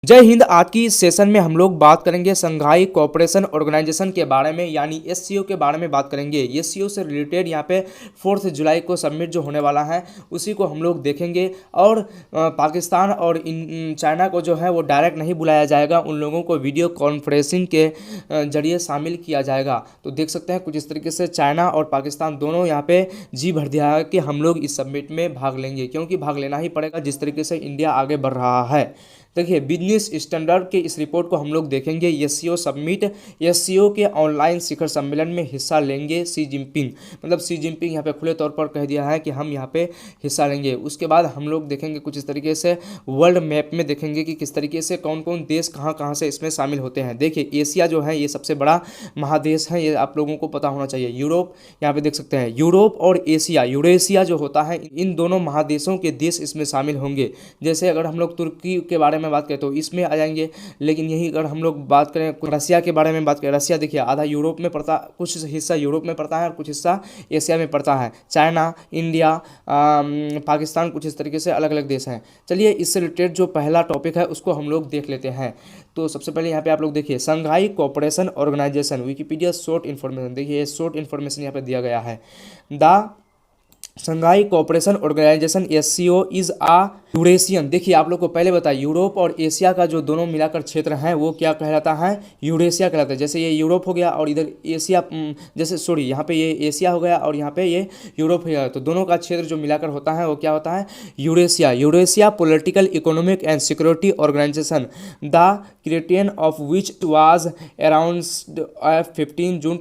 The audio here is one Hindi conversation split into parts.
जय हिंद। आज की इस सेशन में हम लोग बात करेंगे संघाई कोऑपरेशन ऑर्गेनाइजेशन के बारे में, यानी एससीओ के बारे में बात करेंगे। एससीओ से रिलेटेड यहाँ पे 4 जुलाई को समिट जो होने वाला है उसी को हम लोग देखेंगे। और पाकिस्तान और चाइना को जो है वो डायरेक्ट नहीं बुलाया जाएगा, उन लोगों को वीडियो कॉन्फ्रेंसिंग के जरिए शामिल किया जाएगा। तो देख सकते हैं कुछ इस तरीके से चाइना और पाकिस्तान दोनों यहाँ पे जी भर दिया है कि हम लोग इस समिट में भाग लेंगे, क्योंकि भाग लेना ही पड़ेगा जिस तरीके से इंडिया आगे बढ़ रहा है। देखिए, बिजनेस स्टैंडर्ड के इस रिपोर्ट को हम लोग देखेंगे। एससीओ समिट, एससीओ के ऑनलाइन शिखर सम्मेलन में हिस्सा लेंगे शी जिनपिंग, मतलब शी जिनपिंग यहाँ पे खुले तौर पर कह दिया है कि हम यहाँ पे हिस्सा लेंगे। उसके बाद हम लोग देखेंगे कुछ इस तरीके से वर्ल्ड मैप में देखेंगे कि किस तरीके से कौन कौन देश कहाँ कहाँ से इसमें शामिल होते हैं। देखिए, एशिया जो है ये सबसे बड़ा महादेश है, ये आप लोगों को पता होना चाहिए। यूरोप, यहाँ पे देख सकते हैं यूरोप और एशिया, यूरेशिया जो होता है, इन दोनों महादेशों के देश इसमें शामिल होंगे। जैसे अगर हम लोग तुर्की के बारे में बात करें तो इसमें आ जाएंगे, लेकिन यही अगर हम लोग बात करें रसिया के बारे में बात करें, रसिया देखिए आधा यूरोप में पड़ता, कुछ हिस्सा यूरोप में पड़ता है और कुछ हिस्सा एशिया में पड़ता है। चाइना, इंडिया, पाकिस्तान, कुछ इस तरीके से अलग अलग देश हैं। चलिए, इससे रिलेटेड जो पहला टॉपिक है उसको हम लोग देख लेते हैं। तो सबसे पहले यहाँ पे आप लोग देखिए, Shanghai cooperation organisation, Wikipedia short information. देखिए, शॉर्ट इन्फॉर्मेशन यहाँ पे दिया गया है। The Shanghai cooperation organisation SCO is a Eurasian. देखिए, आप लोग को पहले बताया यूरोप और एशिया का जो दोनों मिलाकर क्षेत्र है वो क्या कहलाता है, यूरेशिया कहलाता है। जैसे ये यूरोप हो गया और इधर एशिया, जैसे सॉरी यहाँ पे ये एशिया हो गया और यहाँ पे ये यूरोप हो गया, तो दोनों का क्षेत्र जो मिलाकर होता है वो क्या होता है, Eurasia. Eurasia political, economic and security organisation, the creation of which was around 15 June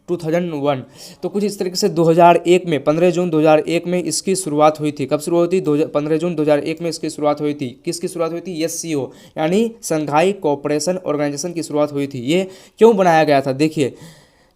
2001। तो कुछ इस तरीके से 2001 में 15 जून 2001 में इसकी शुरुआत हुई थी। कब शुरू हुई थी? 15 जून 2001 में इसकी शुरुआत हुई थी। किसकी शुरुआत हुई थी? एससीओ यानी संघाई कोऑपरेशन ऑर्गेनाइजेशन की शुरुआत हुई थी। ये क्यों बनाया गया था? देखिए,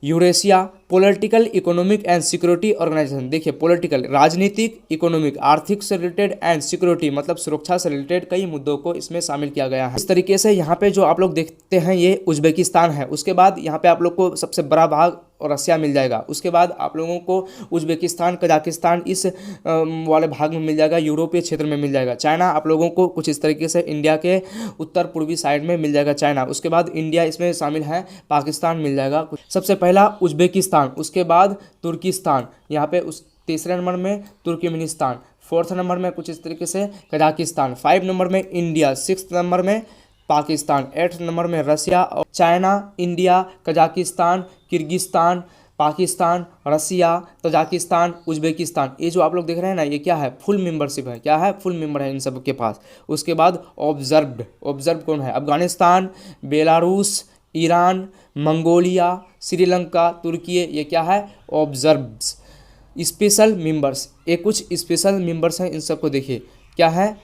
Eurasia political, economic and security organisation. देखिए, पॉलिटिकल राजनीतिक, इकोनॉमिक आर्थिक से रिलेटेड, एंड सिक्योरिटी मतलब सुरक्षा से रिलेटेड कई मुद्दों को इसमें शामिल किया गया है। इस तरीके से यहाँ पे जो आप लोग देखते हैं ये उज्बेकिस्तान है। उसके बाद यहाँ पे आप लोग को सबसे बड़ा भाग और रसिया मिल जाएगा। उसके बाद आप लोगों को उज्बेकिस्तान, कजाकिस्तान इस वाले भाग में मिल जाएगा, यूरोपीय क्षेत्र में मिल जाएगा। चाइना आप लोगों को कुछ इस तरीके से इंडिया के उत्तर पूर्वी साइड में मिल जाएगा चाइना। उसके बाद इंडिया इसमें शामिल है, पाकिस्तान मिल जाएगा। सबसे पहला उज्बेकिस्तान, उसके बाद तुर्किस्तान, यहाँ पे उस तीसरे नंबर में तुर्कमेनिस्तान, 4th नंबर में कुछ इस तरीके से कजाकिस्तान, 5 नंबर में इंडिया, 6th नंबर में पाकिस्तान, 8th नंबर में रसिया और China, India, Kazakhstan, Kyrgyzstan, Pakistan, Russia, Tajikistan, Uzbekistan. ये जो आप लोग देख रहे हैं ना, ये क्या है? फुल मेंबरशिप है। क्या है? फुल मेंबर है इन सब के पास। उसके बाद ऑब्जर्व कौन है? Afghanistan, Belarus, Iran, Mongolia, Sri Lanka, Turkey, ये क्या है? ऑब्जर्व्स। स्पेशल मेंबर्स, ये कुछ स्पेशल मेंबर्स हैं, इन सबको देखिए क्या है?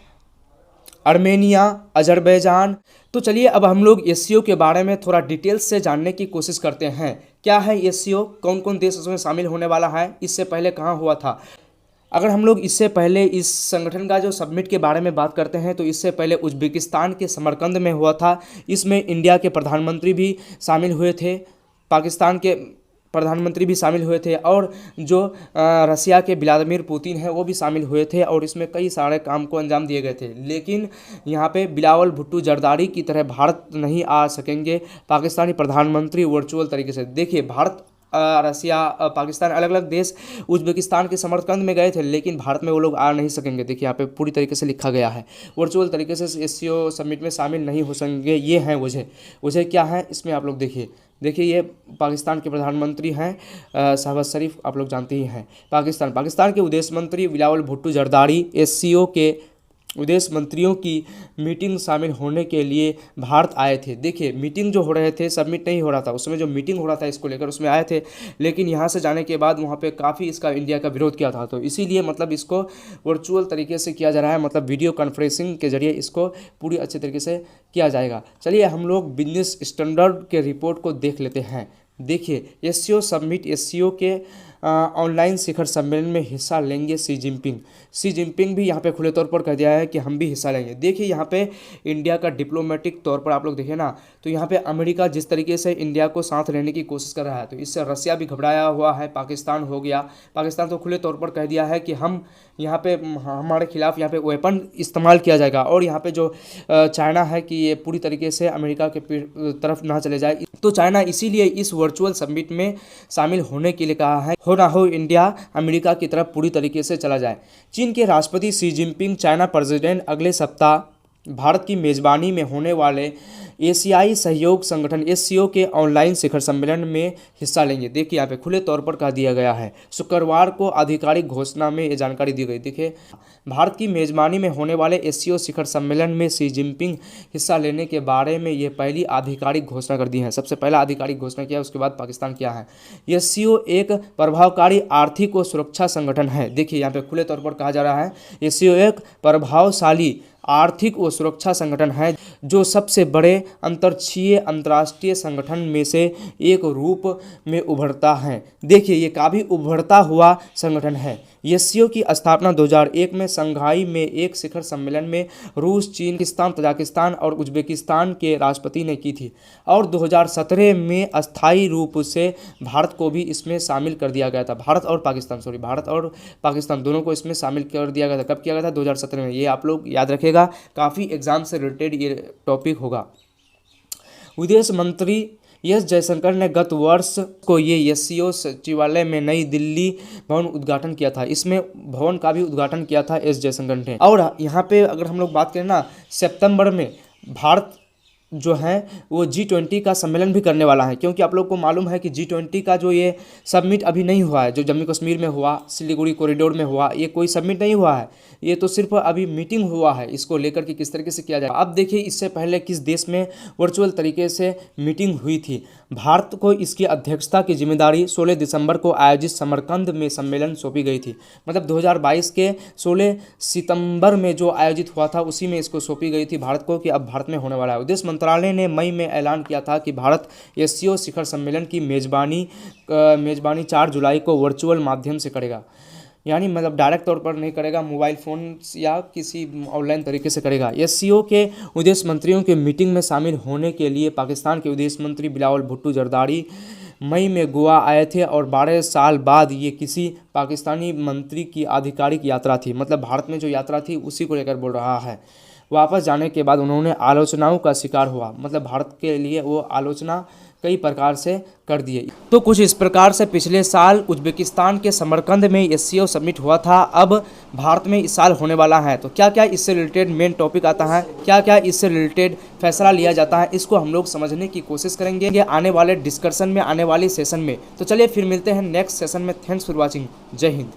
Armenia, Azerbaijan. तो चलिए अब हम लोग एससीओ के बारे में थोड़ा डिटेल्स से जानने की कोशिश करते हैं। क्या है एससीओ? कौन कौन देश उसमें शामिल होने वाला है? इससे पहले कहाँ हुआ था? अगर हम लोग इससे पहले इस संगठन का जो समिट के बारे में बात करते हैं तो इससे पहले उज्बेकिस्तान के समरकंद में हुआ था। इसमें इंडिया के प्रधानमंत्री भी शामिल हुए थे, पाकिस्तान के प्रधानमंत्री भी शामिल हुए थे, और जो रसिया के व्लादिमीर पुतिन हैं वो भी शामिल हुए थे, और इसमें कई सारे काम को अंजाम दिए गए थे। लेकिन यहाँ पे बिलावल भुट्टो जरदारी की तरह भारत नहीं आ सकेंगे पाकिस्तानी प्रधानमंत्री वर्चुअल तरीके से। देखिए, भारत, रसिया, पाकिस्तान, अलग अलग देश उज्बेकिस्तान के समरकंद में गए थे, लेकिन भारत में वो लोग आ नहीं सकेंगे। देखिए, यहाँ पे पूरी तरीके से लिखा गया है, वर्चुअल तरीके से एससीओ समिट में शामिल नहीं हो सकेंगे। ये हैं वजह क्या है इसमें आप लोग देखिए। ये पाकिस्तान के प्रधानमंत्री हैं शहबाज शरीफ, आप लोग जानते ही हैं। पाकिस्तान के विदेश मंत्री बिलावल भुट्टो जरदारी एससीओ के विदेश मंत्रियों की मीटिंग शामिल होने के लिए भारत आए थे। देखिए, मीटिंग जो हो रहे थे, सबमिट नहीं हो रहा था, उसमें जो मीटिंग हो रहा था इसको लेकर उसमें आए थे, लेकिन यहाँ से जाने के बाद वहाँ पे काफ़ी इसका इंडिया का विरोध किया था। तो इसीलिए मतलब इसको वर्चुअल तरीके से किया जा रहा है, मतलब वीडियो कॉन्फ्रेंसिंग के जरिए इसको पूरी अच्छे तरीके से किया जाएगा। चलिए हम लोग बिजनेस स्टैंडर्ड के रिपोर्ट को देख लेते हैं। देखिए, एससीओ समिट एससीओ के ऑनलाइन शिखर सम्मेलन में हिस्सा लेंगे शी जिनपिंग भी यहाँ पे खुले तौर पर कह दिया है कि हम भी हिस्सा लेंगे। देखिए यहाँ पे इंडिया का डिप्लोमेटिक तौर पर आप लोग देखें ना, तो यहाँ पे अमेरिका जिस तरीके से इंडिया को साथ लेने की कोशिश कर रहा है, तो इससे रसिया भी घबराया हुआ है, पाकिस्तान हो गया। पाकिस्तान तो खुले तौर पर कह दिया है कि हम यहाँ पे हमारे खिलाफ यहाँ पे वेपन इस्तेमाल किया जाएगा, और यहाँ पे जो चाइना है कि ये पूरी तरीके से अमेरिका के तरफ ना चले जाए। तो चाइना इसीलिए इस वर्चुअल समिट में शामिल होने के लिए कहा है, हो ना हो इंडिया अमेरिका की तरफ पूरी तरीके से चला जाए। चीन के राष्ट्रपति शी जिनपिंग चाइना प्रेसिडेंट अगले सप्ताह भारत की मेज़बानी में होने वाले एशियाई सहयोग संगठन एससीओ के ऑनलाइन शिखर सम्मेलन में हिस्सा लेंगे। देखिए यहाँ पे खुले तौर पर कह दिया गया है। शुक्रवार को आधिकारिक घोषणा में ये जानकारी दी गई। देखिए भारत की मेज़बानी में होने वाले एससीओ शिखर सम्मेलन में शी जिनपिंग हिस्सा लेने के बारे में ये पहली आधिकारिक घोषणा कर दी है। सबसे पहला आधिकारिक घोषणा किया, उसके बाद पाकिस्तान किया है। एससीओ एक प्रभावकारी आर्थिक और सुरक्षा संगठन है। देखिए यहाँ पे खुले तौर पर कहा जा रहा है एससीओ एक प्रभावशाली आर्थिक व सुरक्षा संगठन है जो सबसे बड़े अंतर्राष्ट्रीय संगठन में से एक रूप में उभरता है। देखिए ये काफ़ी उभरता हुआ संगठन है। एससीओ की स्थापना 2001 में शंघाई में एक शिखर सम्मेलन में रूस, चीन, पाकिस्तान, तजाकिस्तान और उज्बेकिस्तान के राष्ट्रपति ने की थी, और 2017 में अस्थायी रूप से भारत को भी इसमें शामिल कर दिया गया था। भारत और पाकिस्तान दोनों को इसमें शामिल कर दिया गया था। कब किया गया था? 2017 में। ये आप लोग याद रखेगा, काफ़ी एग्जाम से रिलेटेड ये टॉपिक होगा। विदेश मंत्री एस जयशंकर ने गत वर्ष को ये एससीओ सचिवालय में नई दिल्ली भवन उद्घाटन किया था। इसमें भवन का भी उद्घाटन किया था एस जयशंकर ने। और यहाँ पे अगर हम लोग बात करें ना, सितंबर में भारत जो है वो G20 का सम्मेलन भी करने वाला है, क्योंकि आप लोग को मालूम है कि G20 का जो ये सबमिट अभी नहीं हुआ है, जो जम्मू कश्मीर में हुआ, सिलीगुड़ी कॉरिडोर में हुआ, ये कोई सबमिट नहीं हुआ है, ये तो सिर्फ अभी मीटिंग हुआ है। इसको लेकर के किस तरीके से किया जाएगा। अब देखिए इससे पहले किस देश में वर्चुअल तरीके से मीटिंग हुई थी। भारत को इसकी अध्यक्षता की जिम्मेदारी 16 दिसंबर को आयोजित समरकंद में सम्मेलन सौंपी गई थी। मतलब 2022 के 16 सितंबर में जो आयोजित हुआ था उसी में इसको सौंपी गई थी भारत को, कि अब भारत में होने वाला है। विदेश मंत्रालय ने मई में ऐलान किया था कि भारत एससीओ शिखर सम्मेलन की मेज़बानी 4 जुलाई को वर्चुअल माध्यम से करेगा। यानी मतलब डायरेक्ट तौर पर नहीं करेगा, मोबाइल फ़ोन या किसी ऑनलाइन तरीके से करेगा। एससीओ के विदेश मंत्रियों के मीटिंग में शामिल होने के लिए पाकिस्तान के विदेश मंत्री बिलावल भुट्टो जरदारी मई में गोवा आए थे, और 12 साल बाद ये किसी पाकिस्तानी मंत्री की आधिकारिक यात्रा थी। मतलब भारत में जो यात्रा थी उसी को लेकर बोल रहा है। वापस जाने के बाद उन्होंने आलोचनाओं का शिकार हुआ। मतलब भारत के लिए वो आलोचना कई प्रकार से कर दिए। तो कुछ इस प्रकार से पिछले साल उज्बेकिस्तान के समरकंद में एससीओ समिट हुआ था, अब भारत में इस साल होने वाला है। तो क्या क्या इससे रिलेटेड मेन टॉपिक आता है, क्या क्या इससे रिलेटेड फैसला लिया जाता है, इसको हम लोग समझने की कोशिश करेंगे आने वाले डिस्कशन में, आने वाले सेशन में। तो चलिए फिर मिलते हैं नेक्स्ट सेशन में। Thanks for watching. जय हिंद।